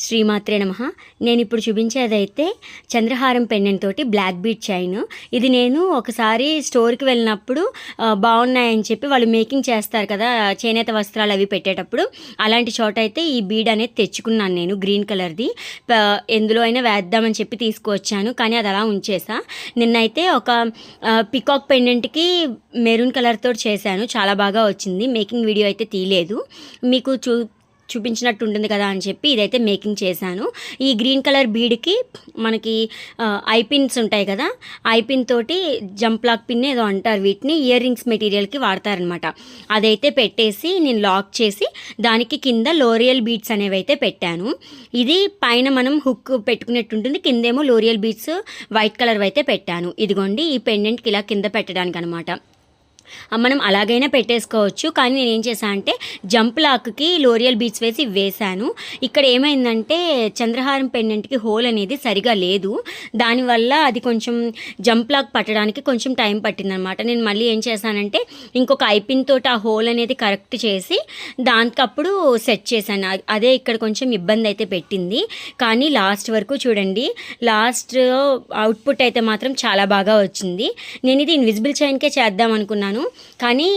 శ్రీమాత్రే నమః. నేను ఇప్పుడు చూపించేదైతే చంద్రహారం పెండెంట్ తోటి బ్లాక్ బీడ్ చైన్. ఇది నేను ఒకసారి స్టోర్కి వెళ్ళినప్పుడు బాగున్నాయని చెప్పి వాళ్ళు మేకింగ్ చేస్తారు కదా చేనేత వస్త్రాలు అవి పెట్టేటప్పుడు, అలాంటి చోట అయితే ఈ బీడ్ అనేది తెచ్చుకున్నాను నేను. గ్రీన్ కలర్ది ఎందులో అయినా వేద్దామని చెప్పి తీసుకువచ్చాను, కానీ అది అలా ఉంచేసా. నిన్నైతే ఒక పికాక్ పెండెంట్కి మెరూన్ కలర్ తోటి చేశాను, చాలా బాగా వచ్చింది. మేకింగ్ వీడియో అయితే తీయలేదు, మీకు చూపించినట్టు ఉంటుంది కదా అని చెప్పి ఇదైతే మేకింగ్ చేశాను. ఈ గ్రీన్ కలర్ బీడ్కి మనకి ఐపిన్స్ ఉంటాయి కదా, ఐపిన్ తోటి జంప్ లాక్ పిన్ ఏదో అంటారు, వీటిని ఇయర్ రింగ్స్ మెటీరియల్కి వాడతారనమాట. అదైతే పెట్టేసి నేను లాక్ చేసి దానికి కింద లోరియల్ బీడ్స్ అనేవి అయితే పెట్టాను. ఇది పైన మనం హుక్ పెట్టుకునేట్టు ఉంటుంది, కిందేమో లోరియల్ బీడ్స్ వైట్ కలర్ అయితే పెట్టాను. ఇదిగోండి ఈ పెండెంట్కి ఇలా కింద పెట్టడానికి అనమాట. మనం అలాగైనా పెట్టేసుకోవచ్చు, కానీ నేను ఏం చేశాను అంటే జంప్ లాక్కి లోరియల్ బీడ్స్ వేసాను. ఇక్కడ ఏమైందంటే చంద్రహారం పెండెంట్కి హోల్ అనేది సరిగా లేదు, దానివల్ల అది కొంచెం జంప్ లాక్ పట్టడానికి కొంచెం టైం పట్టిందనమాట. నేను మళ్ళీ ఏం చేశానంటే ఇంకొక ఐపిన్ తోటి ఆ హోల్ అనేది కరెక్ట్ చేసి దానికప్పుడు సెట్ చేశాను. అదే ఇక్కడ కొంచెం ఇబ్బంది అయితే పెట్టింది, కానీ లాస్ట్ వరకు చూడండి, లాస్ట్ అవుట్పుట్ అయితే మాత్రం చాలా బాగా వచ్చింది. నేను ఇది ఇన్విజిబుల్ చైన్కే చేద్దాం అనుకున్నాను, కానీ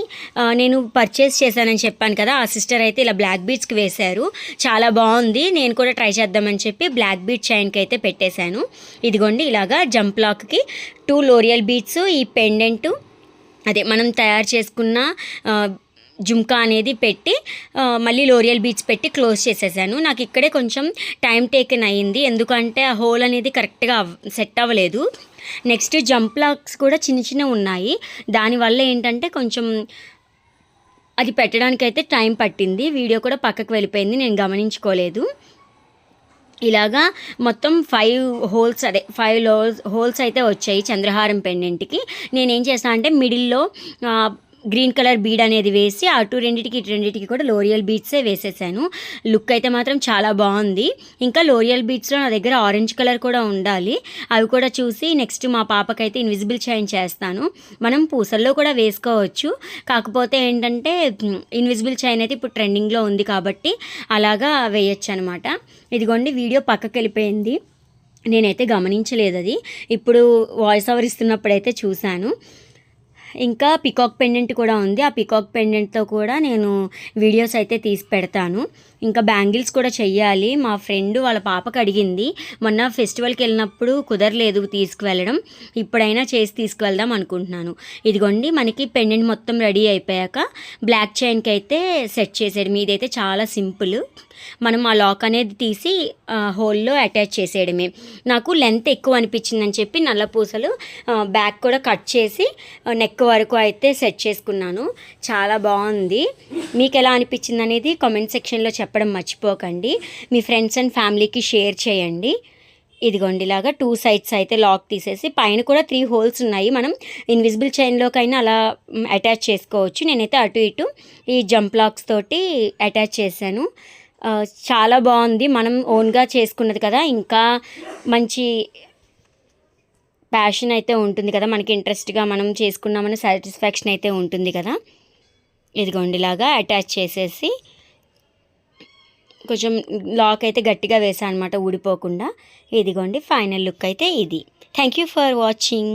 నేను పర్చేస్ చేశానని చెప్పాను కదా, ఆ సిస్టర్ అయితే ఇలా బ్లాక్ బీడ్స్కి వేశారు, చాలా బాగుంది. నేను కూడా ట్రై చేద్దామని చెప్పి బ్లాక్ బీడ్ చైన్కి అయితే పెట్టేశాను. ఇదిగోండి ఇలాగా జంప్ లాక్కి 2 లోరియల్ బీడ్స్, ఈ పెండెంట్ అదే మనం తయారు చేసుకున్న జుమ్కా అనేది పెట్టి మళ్ళీ లోరియల్ బీడ్స్ పెట్టి క్లోజ్ చేసేసాను. నాకు ఇక్కడే కొంచెం టైం టేకెన్ అయ్యింది, ఎందుకంటే ఆ హోల్ అనేది కరెక్ట్గా సెట్ అవ్వలేదు. నెక్స్ట్ జంప్ లాక్స్ కూడా చిన్న ఉన్నాయి, దానివల్ల ఏంటంటే కొంచెం అది పెట్టడానికైతే టైం పట్టింది. వీడియో కూడా పక్కకు వెళ్ళిపోయింది, నేను గమనించుకోలేదు. ఇలాగా మొత్తం 5 హోల్స్, అదే 5 హోల్స్ అయితే వచ్చాయి చంద్రహారం పెండెంట్కి. నేనేం చేస్తాను అంటే మిడిల్లో గ్రీన్ కలర్ బీడ్ అనేది వేసి అటు రెండింటికి కూడా లోరియల్ బీడ్సే వేసేసాను. లుక్ అయితే మాత్రం చాలా బాగుంది. ఇంకా లోరియల్ బీడ్స్లో నా దగ్గర ఆరెంజ్ కలర్ కూడా ఉండాలి, అవి కూడా చూసి నెక్స్ట్ మా పాపకైతే ఇన్విజిబుల్ చైన్ చేస్తాను. మనం పూసల్లో కూడా వేసుకోవచ్చు, కాకపోతే ఏంటంటే ఇన్విజిబుల్ చైన్ అయితే ఇప్పుడు ట్రెండింగ్లో ఉంది కాబట్టి అలాగా వేయచ్చు అనమాట. ఇదిగోండి వీడియో పక్కకి వెళ్ళిపోయింది, నేనైతే గమనించలేదు అది, ఇప్పుడు వాయిస్ ఓవర్ ఇస్తున్నప్పుడైతే చూశాను. ఇంకా పికాక్ పెండెంట్ కూడా ఉంది, ఆ పికాక్ పెండెంట్తో కూడా నేను వీడియోస్ అయితే తీసి పెడతాను. ఇంకా బ్యాంగిల్స్ కూడా చెయ్యాలి. మా ఫ్రెండ్ వాళ్ళ పాపకు అడిగింది, మొన్న ఫెస్టివల్కి వెళ్ళినప్పుడు కుదరలేదు తీసుకువెళ్ళడం, ఇప్పుడైనా చేసి తీసుకువెళ్దాం అనుకుంటున్నాను. ఇదిగోండి మనకి పెండెంట్ మొత్తం రెడీ అయిపోయాక బ్లాక్ చైన్కి అయితే సెట్ చేసేయడం. ఇదైతే చాలా సింపుల్, మనం ఆ లాక్ అనేది తీసి హోల్లో అటాచ్ చేసేయడమే. నాకు లెంత్ ఎక్కువ అనిపించిందని చెప్పి నల్ల పూసలు బ్యాక్ కూడా కట్ చేసి నెక్ వరకు అయితే సెట్ చేసుకున్నాను. చాలా బాగుంది. మీకు ఎలా అనిపించింది అనేది కామెంట్ సెక్షన్లో చెప్పడం మర్చిపోకండి. మీ ఫ్రెండ్స్ అండ్ ఫ్యామిలీకి షేర్ చేయండి. ఇదిగోండి ఇలాగా 2 సైడ్స్ అయితే లాక్ తీసేసి పైన కూడా 3 హోల్స్ ఉన్నాయి, మనం ఇన్విజిబుల్ చైన్లోకైనా అలా అటాచ్ చేసుకోవచ్చు. నేనైతే అటు ఇటు ఈ జంప్ లాక్స్ తోటి అటాచ్ చేశాను. చాలా బాగుంది, మనం ఓన్గా చేసుకున్నది కదా, ఇంకా మంచి ప్యాషన్ అయితే ఉంటుంది కదా, మనకి ఇంట్రెస్ట్గా మనం చేసుకున్నామని సాటిస్ఫాక్షన్ అయితే ఉంటుంది కదా. ఇదిగోండి ఇలాగా అటాచ్ చేసేసి కొంచెం లాక్ అయితే గట్టిగా వేసాను అనమాట, ఊడిపోకుండా. ఇదిగోండి ఫైనల్ లుక్ అయితే ఇది. Thank you for watching.